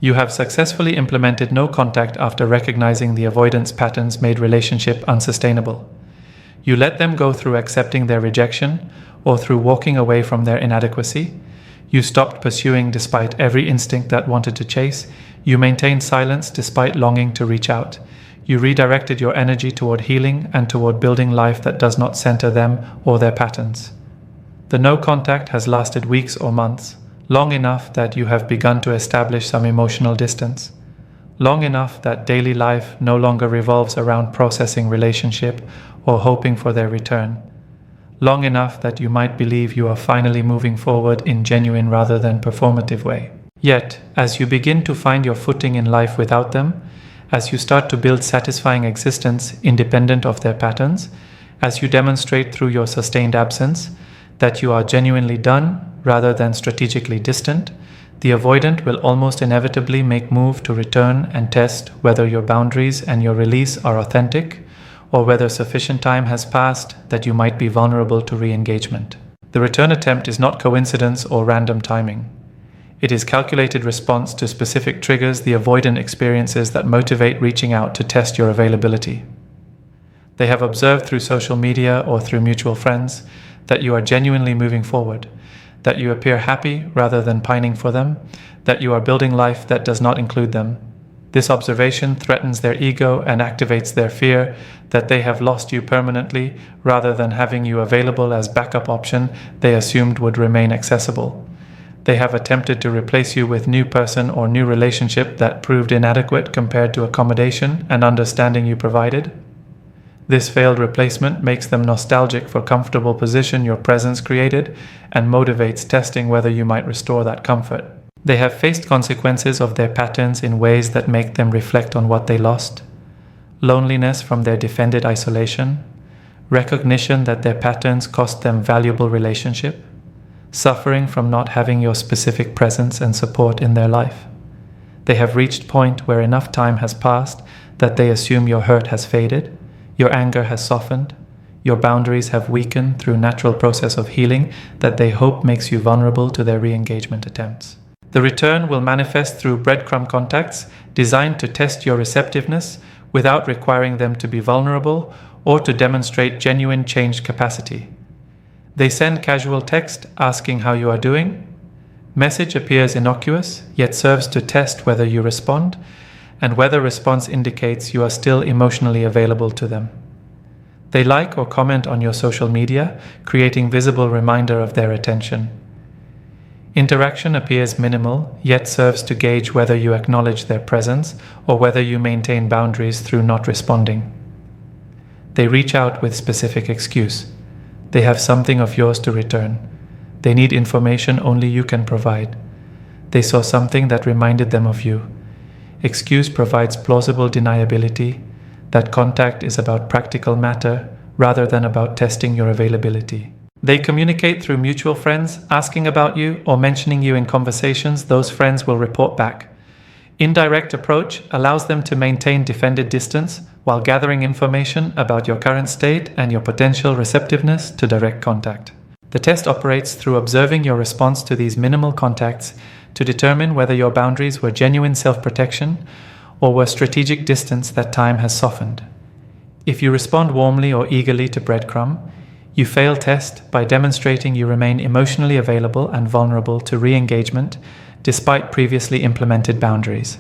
You have successfully implemented no contact after recognizing the avoidance patterns made relationship unsustainable. You let them go through accepting their rejection or through walking away from their inadequacy. You stopped pursuing despite every instinct that wanted to chase. You maintained silence despite longing to reach out. You redirected your energy toward healing and toward building life that does not center them or their patterns. The no contact has lasted weeks or months, long enough that you have begun to establish some emotional distance. Long enough that daily life no longer revolves around processing relationship or hoping for their return. Long enough that you might believe you are finally moving forward in genuine rather than performative way. Yet, as you begin to find your footing in life without them, as you start to build satisfying existence independent of their patterns, as you demonstrate through your sustained absence that you are genuinely done rather than strategically distant, the avoidant will almost inevitably make move to return and test whether your boundaries and your release are authentic, or whether sufficient time has passed that you might be vulnerable to re-engagement. The return attempt is not coincidence or random timing. It is calculated response to specific triggers the avoidant experiences that motivate reaching out to test your availability. They have observed through social media or through mutual friends that you are genuinely moving forward, that you appear happy rather than pining for them, that you are building life that does not include them. This observation threatens their ego and activates their fear that they have lost you permanently rather than having you available as backup option they assumed would remain accessible. They have attempted to replace you with new person or new relationship that proved inadequate compared to accommodation and understanding you provided. This failed replacement makes them nostalgic for comfortable position your presence created and motivates testing whether you might restore that comfort. They have faced consequences of their patterns in ways that make them reflect on what they lost. Loneliness from their defended isolation, recognition that their patterns cost them valuable relationship, suffering from not having your specific presence and support in their life. They have reached point where enough time has passed that they assume your hurt has faded, your anger has softened, your boundaries have weakened through natural process of healing that they hope makes you vulnerable to their re-engagement attempts. The return will manifest through breadcrumb contacts designed to test your receptiveness without requiring them to be vulnerable or to demonstrate genuine change capacity. They send casual text asking how you are doing. Message appears innocuous, yet serves to test whether you respond, and whether response indicates you are still emotionally available to them. They like or comment on your social media, creating visible reminder of their attention. Interaction appears minimal, yet serves to gauge whether you acknowledge their presence or whether you maintain boundaries through not responding. They reach out with specific excuse. They have something of yours to return. They need information only you can provide. They saw something that reminded them of you. Excuse provides plausible deniability that contact is about practical matter rather than about testing your availability. They communicate through mutual friends, asking about you or mentioning you in conversations those friends will report back. Indirect approach allows them to maintain defended distance while gathering information about your current state and your potential receptiveness to direct contact. The test operates through observing your response to these minimal contacts to determine whether your boundaries were genuine self-protection or were strategic distance that time has softened. If you respond warmly or eagerly to breadcrumb, you fail test by demonstrating you remain emotionally available and vulnerable to re-engagement despite previously implemented boundaries.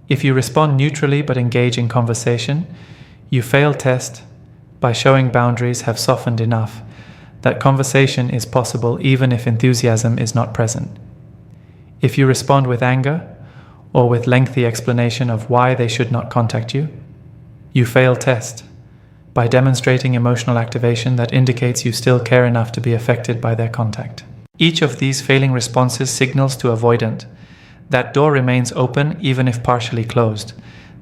If you respond neutrally but engage in conversation, you fail test by showing boundaries have softened enough that conversation is possible even if enthusiasm is not present. If you respond with anger or with lengthy explanation of why they should not contact you, you fail test by demonstrating emotional activation that indicates you still care enough to be affected by their contact. Each of these failing responses signals to avoidant that door remains open even if partially closed,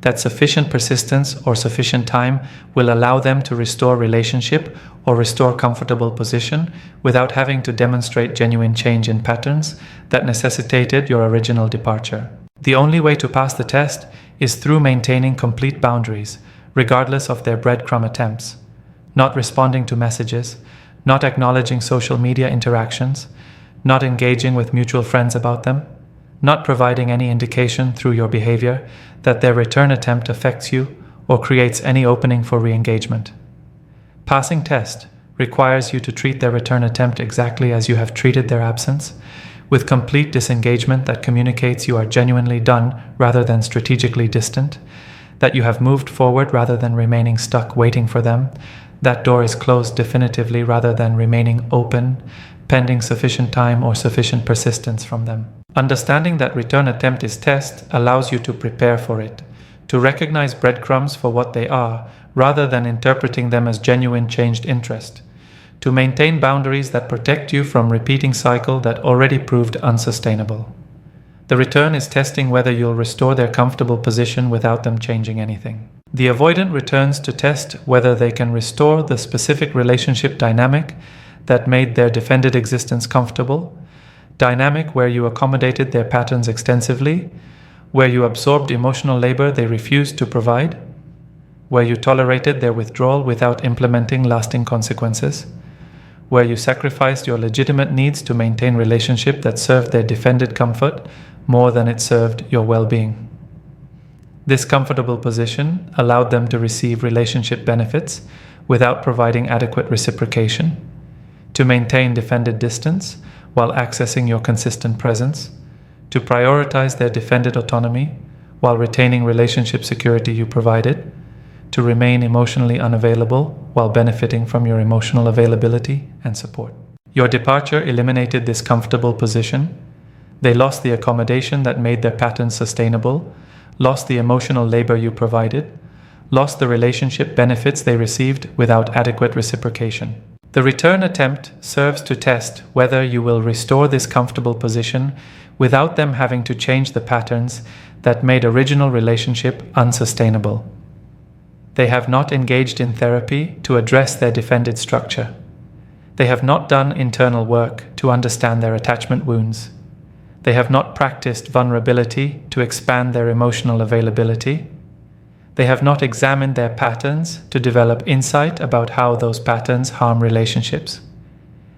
that sufficient persistence or sufficient time will allow them to restore relationship or restore comfortable position without having to demonstrate genuine change in patterns that necessitated your original departure. The only way to pass the test is through maintaining complete boundaries, regardless of their breadcrumb attempts, not responding to messages, not acknowledging social media interactions, not engaging with mutual friends about them, not providing any indication through your behavior that their return attempt affects you or creates any opening for re-engagement. Passing test requires you to treat their return attempt exactly as you have treated their absence, with complete disengagement that communicates you are genuinely done rather than strategically distant, that you have moved forward rather than remaining stuck waiting for them, that door is closed definitively rather than remaining open, pending sufficient time or sufficient persistence from them. Understanding that return attempt is test allows you to prepare for it, to recognize breadcrumbs for what they are, rather than interpreting them as genuine changed interest, to maintain boundaries that protect you from repeating cycle that already proved unsustainable. The return is testing whether you'll restore their comfortable position without them changing anything. The avoidant returns to test whether they can restore the specific relationship dynamic that made their defended existence comfortable, dynamic where you accommodated their patterns extensively, where you absorbed emotional labor they refused to provide, where you tolerated their withdrawal without implementing lasting consequences, where you sacrificed your legitimate needs to maintain relationship that served their defended comfort more than it served your well-being. This comfortable position allowed them to receive relationship benefits without providing adequate reciprocation, to maintain defended distance while accessing your consistent presence, to prioritize their defended autonomy while retaining relationship security you provided, to remain emotionally unavailable while benefiting from your emotional availability and support. Your departure eliminated this comfortable position. They lost the accommodation that made their patterns sustainable, lost the emotional labor you provided, lost the relationship benefits they received without adequate reciprocation. The return attempt serves to test whether you will restore this comfortable position without them having to change the patterns that made original relationship unsustainable. They have not engaged in therapy to address their defended structure. They have not done internal work to understand their attachment wounds. They have not practiced vulnerability to expand their emotional availability. They have not examined their patterns to develop insight about how those patterns harm relationships.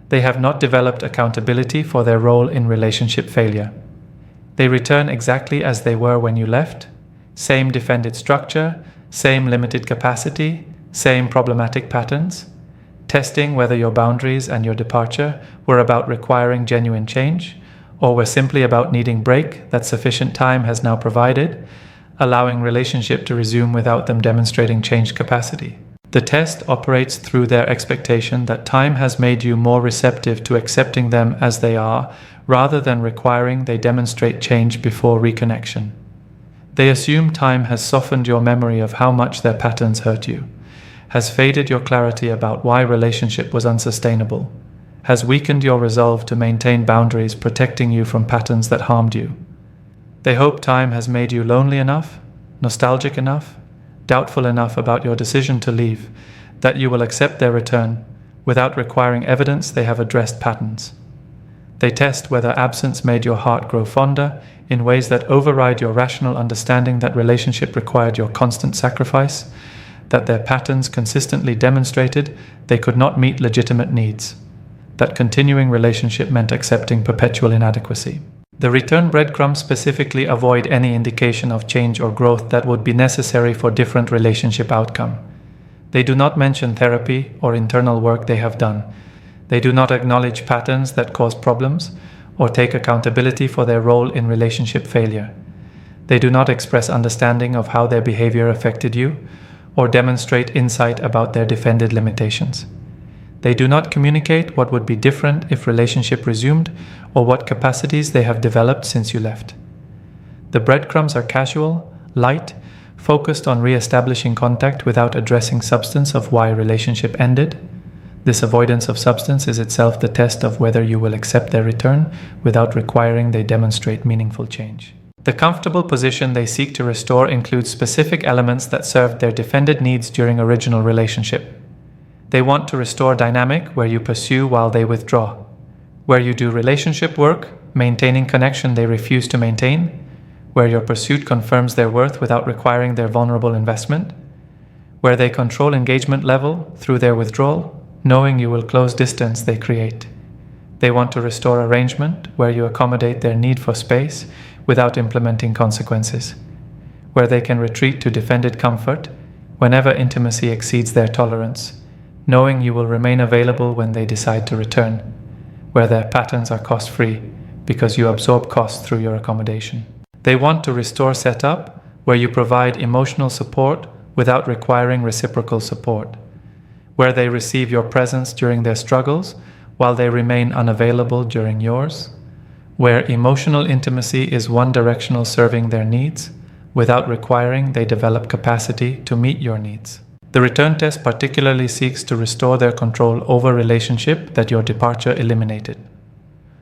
They have not developed accountability for their role in relationship failure. They return exactly as they were when you left, same defended structure, same limited capacity, same problematic patterns, testing whether your boundaries and your departure were about requiring genuine change, or were simply about needing break that sufficient time has now provided, allowing relationship to resume without them demonstrating changed capacity. The test operates through their expectation that time has made you more receptive to accepting them as they are, rather than requiring they demonstrate change before reconnection. They assume time has softened your memory of how much their patterns hurt you, has faded your clarity about why relationship was unsustainable, has weakened your resolve to maintain boundaries protecting you from patterns that harmed you. They hope time has made you lonely enough, nostalgic enough, doubtful enough about your decision to leave, that you will accept their return without requiring evidence they have addressed patterns. They test whether absence made your heart grow fonder in ways that override your rational understanding that relationship required your constant sacrifice, that their patterns consistently demonstrated they could not meet legitimate needs, that continuing relationship meant accepting perpetual inadequacy. The return breadcrumbs specifically avoid any indication of change or growth that would be necessary for different relationship outcome. They do not mention therapy or internal work they have done. They do not acknowledge patterns that cause problems or take accountability for their role in relationship failure. They do not express understanding of how their behavior affected you or demonstrate insight about their defended limitations. They do not communicate what would be different if relationship resumed or what capacities they have developed since you left. The breadcrumbs are casual, light, focused on re-establishing contact without addressing substance of why relationship ended. This avoidance of substance is itself the test of whether you will accept their return without requiring they demonstrate meaningful change. The comfortable position they seek to restore includes specific elements that served their defended needs during original relationship. They want to restore dynamic where you pursue while they withdraw, where you do relationship work, maintaining connection they refuse to maintain, where your pursuit confirms their worth without requiring their vulnerable investment, where they control engagement level through their withdrawal, knowing you will close distance they create. They want to restore arrangement where you accommodate their need for space without implementing consequences, where they can retreat to defended comfort whenever intimacy exceeds their tolerance, knowing you will remain available when they decide to return, where their patterns are cost-free because you absorb costs through your accommodation. They want to restore setup where you provide emotional support without requiring reciprocal support, where they receive your presence during their struggles while they remain unavailable during yours, where emotional intimacy is one-directional, serving their needs without requiring they develop capacity to meet your needs. The return test particularly seeks to restore their control over relationship that your departure eliminated.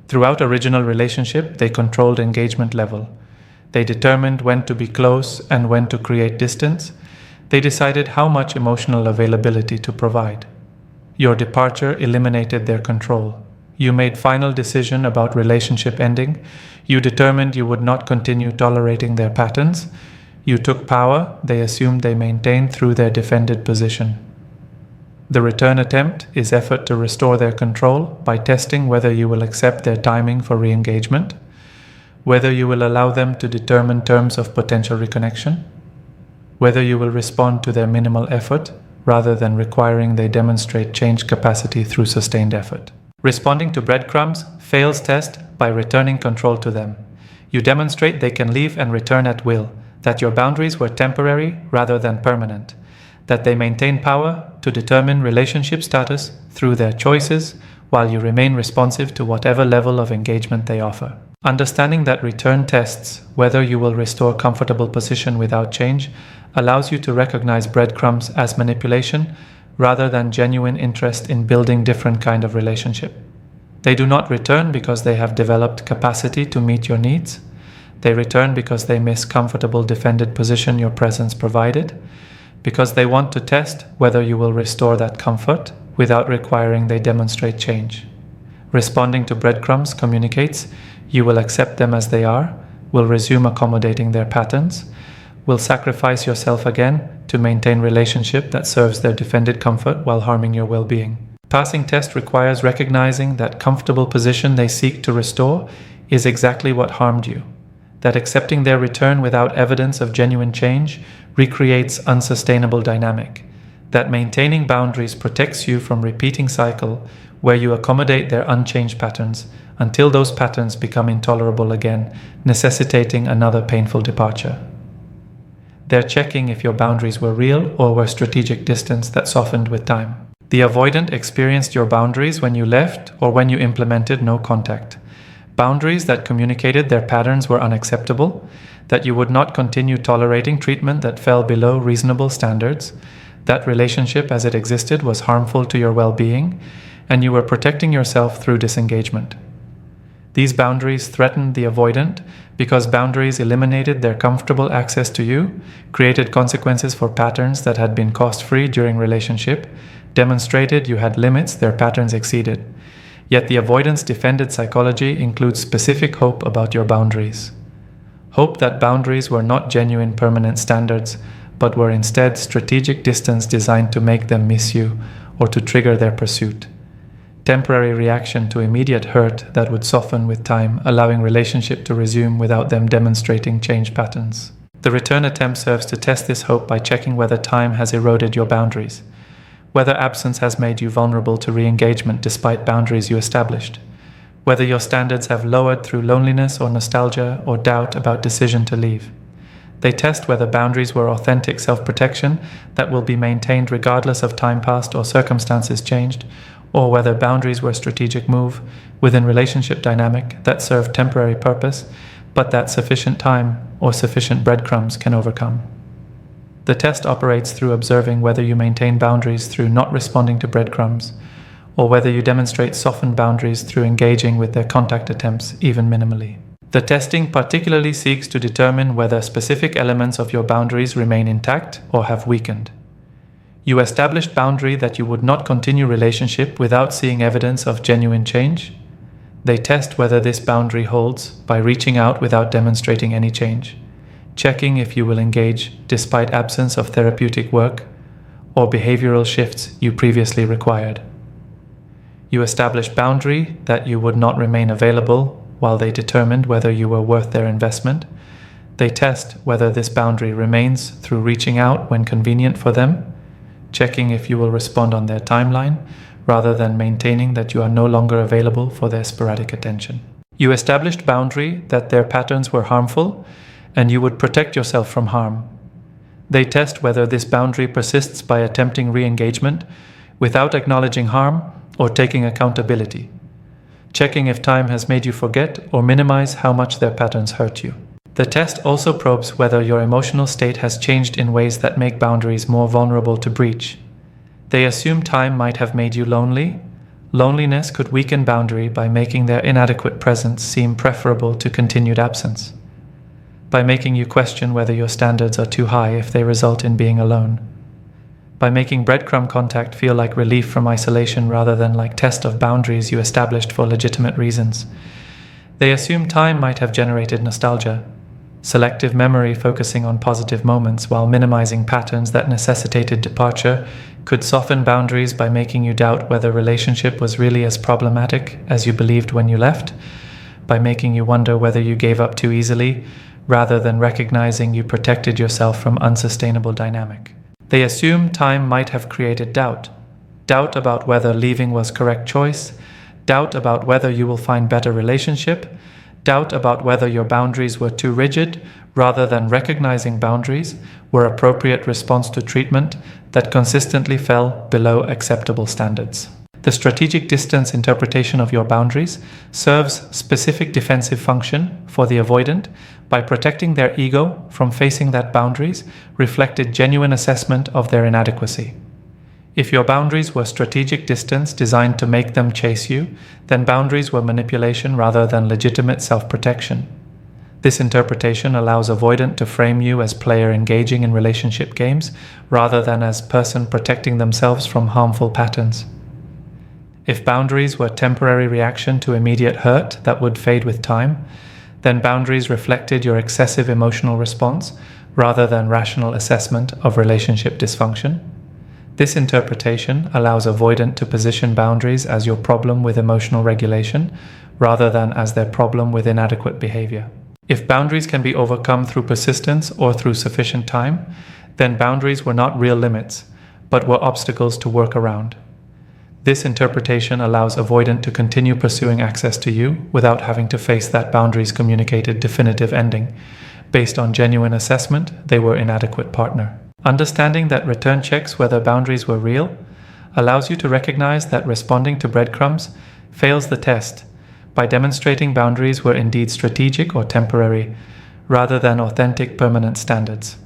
Throughout original relationship, they controlled engagement level. They determined when to be close and when to create distance. They decided how much emotional availability to provide. Your departure eliminated their control. You made final decision about relationship ending. You determined you would not continue tolerating their patterns. You took power they assumed they maintained through their defended position. The return attempt is effort to restore their control by testing whether you will accept their timing for re-engagement, whether you will allow them to determine terms of potential reconnection, whether you will respond to their minimal effort rather than requiring they demonstrate change capacity through sustained effort. Responding to breadcrumbs fails test by returning control to them. You demonstrate they can leave and return at will, that your boundaries were temporary rather than permanent, that they maintain power to determine relationship status through their choices while you remain responsive to whatever level of engagement they offer. Understanding that return tests whether you will restore comfortable position without change allows you to recognize breadcrumbs as manipulation rather than genuine interest in building different kind of relationship. They do not return because they have developed capacity to meet your needs. They return because they miss comfortable defended position your presence provided, because they want to test whether you will restore that comfort without requiring they demonstrate change. Responding to breadcrumbs communicates you will accept them as they are, will resume accommodating their patterns, will sacrifice yourself again to maintain relationship that serves their defended comfort while harming your well-being. Passing test requires recognizing that comfortable position they seek to restore is exactly what harmed you, that accepting their return without evidence of genuine change recreates unsustainable dynamic, that maintaining boundaries protects you from repeating cycle where you accommodate their unchanged patterns until those patterns become intolerable again, necessitating another painful departure. They're checking if your boundaries were real or were strategic distance that softened with time. The avoidant experienced your boundaries when you left or when you implemented no contact. Boundaries that communicated their patterns were unacceptable, that you would not continue tolerating treatment that fell below reasonable standards, that relationship as it existed was harmful to your well-being, and you were protecting yourself through disengagement. These boundaries threatened the avoidant because boundaries eliminated their comfortable access to you, created consequences for patterns that had been cost-free during relationship, demonstrated you had limits their patterns exceeded. Yet the avoidance defended psychology includes specific hope about your boundaries. Hope that boundaries were not genuine permanent standards, but were instead strategic distance designed to make them miss you or to trigger their pursuit. Temporary reaction to immediate hurt that would soften with time, allowing relationship to resume without them demonstrating change patterns. The return attempt serves to test this hope by checking whether time has eroded your boundaries, whether absence has made you vulnerable to re-engagement despite boundaries you established, whether your standards have lowered through loneliness or nostalgia or doubt about decision to leave. They test whether boundaries were authentic self-protection that will be maintained regardless of time passed or circumstances changed, or whether boundaries were a strategic move within relationship dynamic that served temporary purpose, but that sufficient time or sufficient breadcrumbs can overcome. The test operates through observing whether you maintain boundaries through not responding to breadcrumbs, or whether you demonstrate softened boundaries through engaging with their contact attempts, even minimally. The testing particularly seeks to determine whether specific elements of your boundaries remain intact or have weakened. You established boundary that you would not continue relationship without seeing evidence of genuine change. They test whether this boundary holds by reaching out without demonstrating any change, checking if you will engage despite absence of therapeutic work or behavioral shifts you previously required. You established boundary that you would not remain available while they determined whether you were worth their investment. They test whether this boundary remains through reaching out when convenient for them, checking if you will respond on their timeline, rather than maintaining that you are no longer available for their sporadic attention. You established boundary that their patterns were harmful, and you would protect yourself from harm. They test whether this boundary persists by attempting re-engagement without acknowledging harm or taking accountability, checking if time has made you forget or minimize how much their patterns hurt you. The test also probes whether your emotional state has changed in ways that make boundaries more vulnerable to breach. They assume time might have made you lonely. Loneliness could weaken boundary by making their inadequate presence seem preferable to continued absence, by making you question whether your standards are too high if they result in being alone, by making breadcrumb contact feel like relief from isolation rather than like test of boundaries you established for legitimate reasons. They assume time might have generated nostalgia, selective memory focusing on positive moments while minimizing patterns that necessitated departure could soften boundaries by making you doubt whether relationship was really as problematic as you believed when you left, by making you wonder whether you gave up too easily, rather than recognizing you protected yourself from unsustainable dynamic. They assume time might have created doubt about whether leaving was correct choice, doubt about whether you will find better relationship, doubt about whether your boundaries were too rigid, rather than recognizing boundaries were appropriate response to treatment that consistently fell below acceptable standards. The strategic distance interpretation of your boundaries serves specific defensive function for the avoidant by protecting their ego from facing that boundaries reflected genuine assessment of their inadequacy. If your boundaries were strategic distance designed to make them chase you, then boundaries were manipulation rather than legitimate self-protection. This interpretation allows avoidant to frame you as player engaging in relationship games rather than as person protecting themselves from harmful patterns. If boundaries were temporary reaction to immediate hurt that would fade with time, then boundaries reflected your excessive emotional response rather than rational assessment of relationship dysfunction. This interpretation allows avoidant to position boundaries as your problem with emotional regulation rather than as their problem with inadequate behavior. If boundaries can be overcome through persistence or through sufficient time, then boundaries were not real limits, but were obstacles to work around. This interpretation allows avoidant to continue pursuing access to you without having to face that boundaries communicated definitive ending. Based on genuine assessment, they were inadequate partner. Understanding that return checks whether boundaries were real allows you to recognize that responding to breadcrumbs fails the test by demonstrating boundaries were indeed strategic or temporary, rather than authentic permanent standards.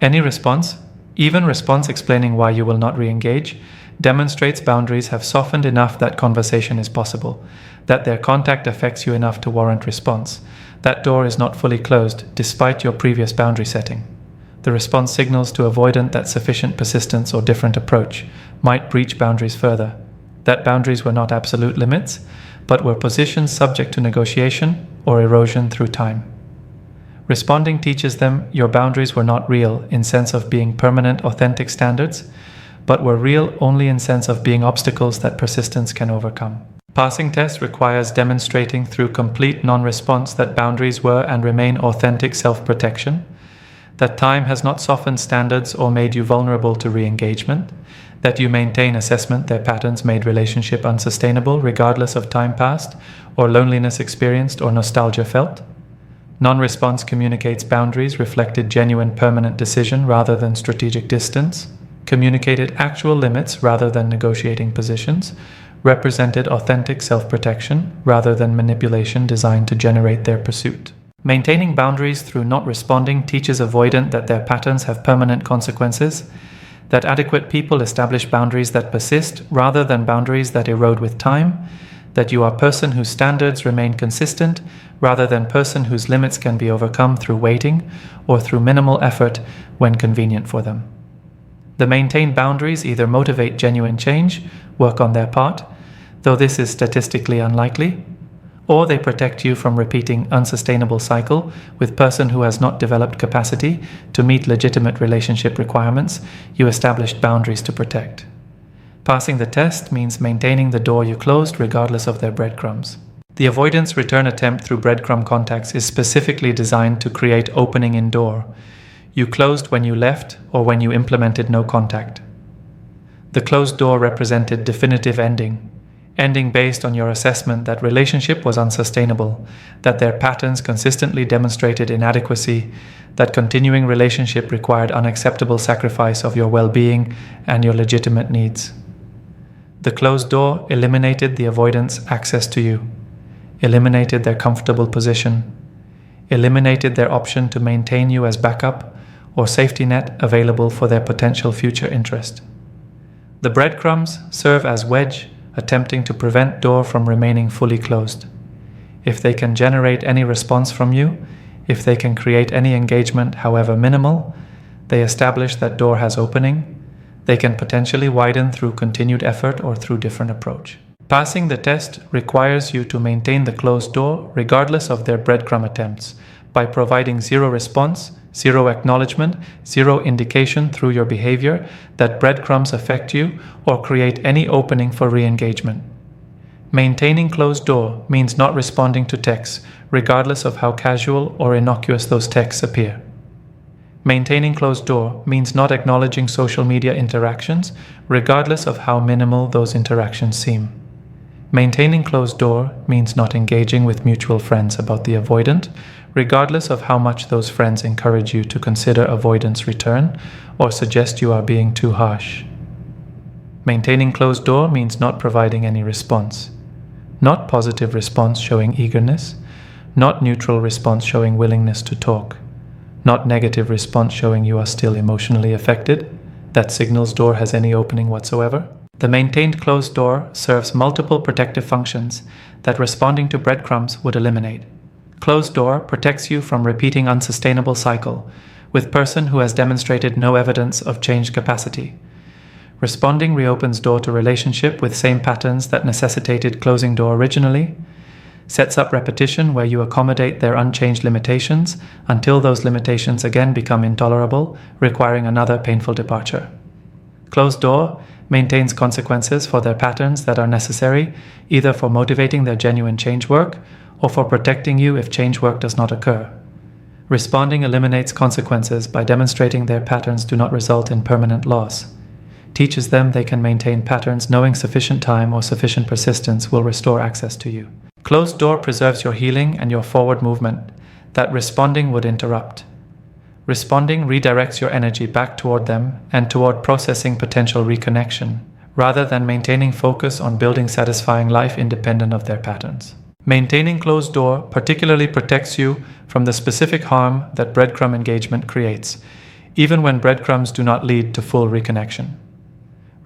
Any response, even response explaining why you will not re-engage, demonstrates boundaries have softened enough that conversation is possible, that their contact affects you enough to warrant response. That door is not fully closed, despite your previous boundary setting. The response signals to avoidant that sufficient persistence or different approach might breach boundaries further, that boundaries were not absolute limits, but were positions subject to negotiation or erosion through time. Responding teaches them your boundaries were not real in sense of being permanent, authentic standards, but were real only in sense of being obstacles that persistence can overcome. Passing test requires demonstrating through complete non-response that boundaries were and remain authentic self-protection, that time has not softened standards or made you vulnerable to re-engagement, that you maintain assessment their patterns made relationship unsustainable regardless of time passed or loneliness experienced or nostalgia felt. Non-response communicates boundaries reflected genuine permanent decision rather than strategic distance, communicated actual limits rather than negotiating positions, represented authentic self-protection rather than manipulation designed to generate their pursuit. Maintaining boundaries through not responding teaches avoidant that their patterns have permanent consequences, that adequate people establish boundaries that persist rather than boundaries that erode with time, that you are a person whose standards remain consistent rather than person whose limits can be overcome through waiting or through minimal effort when convenient for them. The maintained boundaries either motivate genuine change, work on their part, though this is statistically unlikely, or they protect you from repeating unsustainable cycle with person who has not developed capacity to meet legitimate relationship requirements you established boundaries to protect. Passing the test means maintaining the door you closed regardless of their breadcrumbs. The avoidance return attempt through breadcrumb contacts is specifically designed to create opening in door. You closed when you left or when you implemented no contact. The closed door represented definitive ending based on your assessment that relationship was unsustainable, that their patterns consistently demonstrated inadequacy, that continuing relationship required unacceptable sacrifice of your well-being and your legitimate needs. The closed door eliminated the avoidance access to you, eliminated their comfortable position, eliminated their option to maintain you as backup or safety net available for their potential future interest. The breadcrumbs serve as wedge, attempting to prevent door from remaining fully closed. If they can generate any response from you, if they can create any engagement, however minimal, they establish that door has opening. They can potentially widen through continued effort or through different approach. Passing the test requires you to maintain the closed door regardless of their breadcrumb attempts by providing zero response, zero acknowledgement, zero indication through your behavior that breadcrumbs affect you or create any opening for re-engagement. Maintaining closed door means not responding to texts, regardless of how casual or innocuous those texts appear. Maintaining closed door means not acknowledging social media interactions, regardless of how minimal those interactions seem. Maintaining closed door means not engaging with mutual friends about the avoidant, regardless of how much those friends encourage you to consider avoidance return or suggest you are being too harsh. Maintaining closed door means not providing any response. Not positive response showing eagerness, not neutral response showing willingness to talk, not negative response showing you are still emotionally affected, that signals door has any opening whatsoever. The maintained closed door serves multiple protective functions that responding to breadcrumbs would eliminate. Closed door protects you from repeating unsustainable cycle with person who has demonstrated no evidence of change capacity. Responding reopens door to relationship with same patterns that necessitated closing door originally, sets up repetition where you accommodate their unchanged limitations until those limitations again become intolerable, requiring another painful departure. Closed door maintains consequences for their patterns that are necessary, either for motivating their genuine change work or for protecting you if change work does not occur. Responding eliminates consequences by demonstrating their patterns do not result in permanent loss. Teaches them they can maintain patterns knowing sufficient time or sufficient persistence will restore access to you. Closed door preserves your healing and your forward movement that responding would interrupt. Responding redirects your energy back toward them and toward processing potential reconnection, rather than maintaining focus on building satisfying life independent of their patterns. Maintaining closed door particularly protects you from the specific harm that breadcrumb engagement creates, even when breadcrumbs do not lead to full reconnection.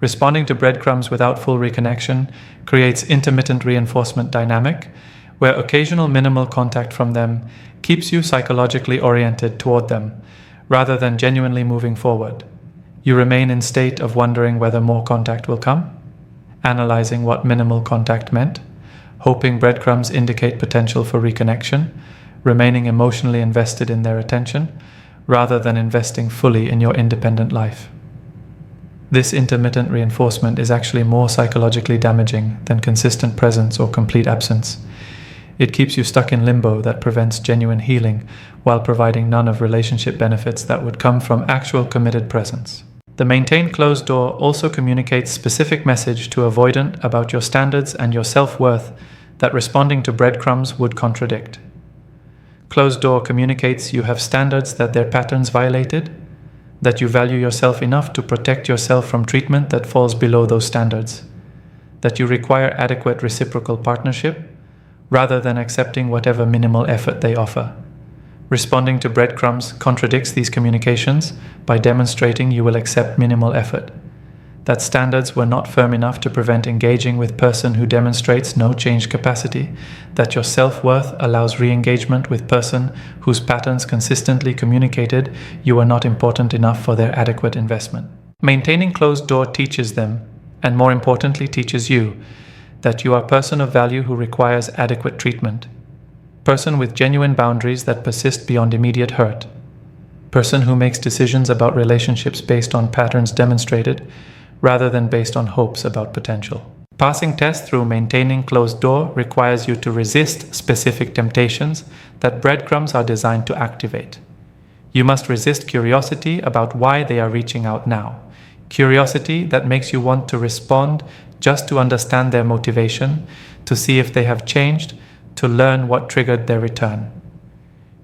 Responding to breadcrumbs without full reconnection creates intermittent reinforcement dynamic, where occasional minimal contact from them keeps you psychologically oriented toward them, rather than genuinely moving forward. You remain in state of wondering whether more contact will come, analyzing what minimal contact meant, hoping breadcrumbs indicate potential for reconnection, remaining emotionally invested in their attention, rather than investing fully in your independent life. This intermittent reinforcement is actually more psychologically damaging than consistent presence or complete absence. It keeps you stuck in limbo that prevents genuine healing while providing none of relationship benefits that would come from actual committed presence. The maintained closed door also communicates specific message to avoidant about your standards and your self-worth that responding to breadcrumbs would contradict. Closed door communicates you have standards that their patterns violated, that you value yourself enough to protect yourself from treatment that falls below those standards, that you require adequate reciprocal partnership, rather than accepting whatever minimal effort they offer. Responding to breadcrumbs contradicts these communications by demonstrating you will accept minimal effort, that standards were not firm enough to prevent engaging with person who demonstrates no change capacity, that your self-worth allows re-engagement with person whose patterns consistently communicated you are not important enough for their adequate investment. Maintaining closed door teaches them, and more importantly teaches you, that you are person of value who requires adequate treatment, person with genuine boundaries that persist beyond immediate hurt, person who makes decisions about relationships based on patterns demonstrated, rather than based on hopes about potential. Passing tests through maintaining closed door requires you to resist specific temptations that breadcrumbs are designed to activate. You must resist curiosity about why they are reaching out now. Curiosity that makes you want to respond just to understand their motivation, to see if they have changed, to learn what triggered their return.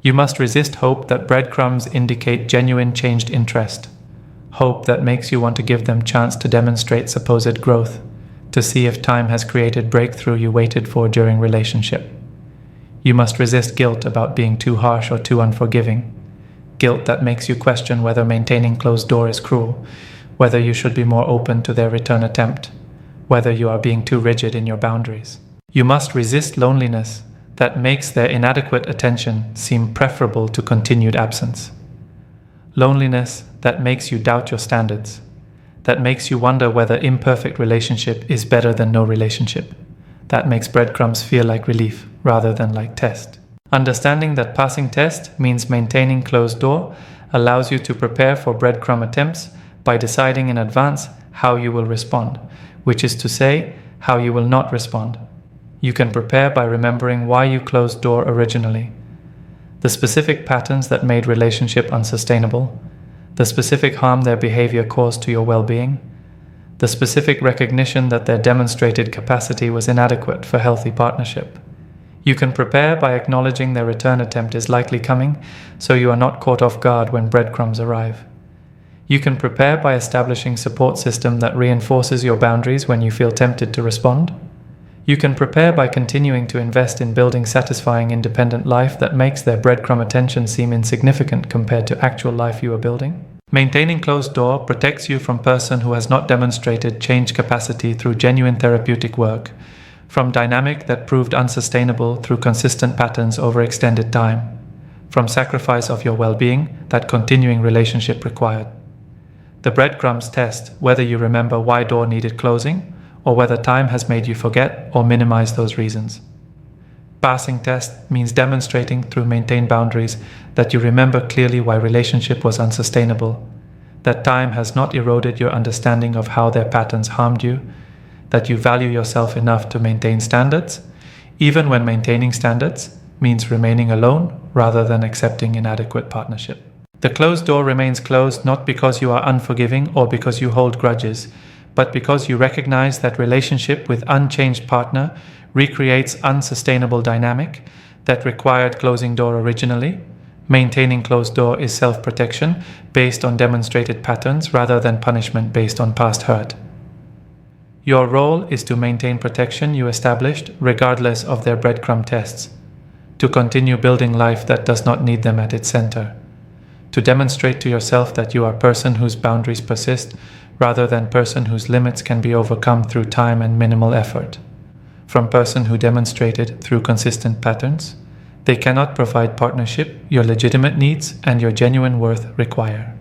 You must resist hope that breadcrumbs indicate genuine changed interest. Hope that makes you want to give them chance to demonstrate supposed growth, to see if time has created breakthrough you waited for during relationship. You must resist guilt about being too harsh or too unforgiving. Guilt that makes you question whether maintaining closed door is cruel, whether you should be more open to their return attempt, whether you are being too rigid in your boundaries. You must resist loneliness that makes their inadequate attention seem preferable to continued absence. Loneliness that makes you doubt your standards, that makes you wonder whether imperfect relationship is better than no relationship, that makes breadcrumbs feel like relief rather than like test. Understanding that passing test means maintaining closed door allows you to prepare for breadcrumb attempts by deciding in advance how you will respond, which is to say, how you will not respond. You can prepare by remembering why you closed door originally, the specific patterns that made relationship unsustainable, the specific harm their behavior caused to your well-being, the specific recognition that their demonstrated capacity was inadequate for healthy partnership. You can prepare by acknowledging their return attempt is likely coming, so you are not caught off guard when breadcrumbs arrive. You can prepare by establishing a support system that reinforces your boundaries when you feel tempted to respond. You can prepare by continuing to invest in building satisfying independent life that makes their breadcrumb attention seem insignificant compared to actual life you are building. Maintaining closed door protects you from a person who has not demonstrated change capacity through genuine therapeutic work, from dynamic that proved unsustainable through consistent patterns over extended time, from sacrifice of your well-being that continuing relationship required. The breadcrumbs test whether you remember why door needed closing, or whether time has made you forget or minimize those reasons. Passing test means demonstrating through maintained boundaries that you remember clearly why relationship was unsustainable, that time has not eroded your understanding of how their patterns harmed you, that you value yourself enough to maintain standards, even when maintaining standards means remaining alone rather than accepting inadequate partnership. The closed door remains closed not because you are unforgiving or because you hold grudges, but because you recognize that relationship with unchanged partner recreates unsustainable dynamic that required closing door originally. Maintaining closed door is self-protection based on demonstrated patterns rather than punishment based on past hurt. Your role is to maintain protection you established regardless of their breadcrumb tests, to continue building life that does not need them at its center, to demonstrate to yourself that you are a person whose boundaries persist rather than person whose limits can be overcome through time and minimal effort. From person who demonstrated through consistent patterns, they cannot provide partnership your legitimate needs and your genuine worth require.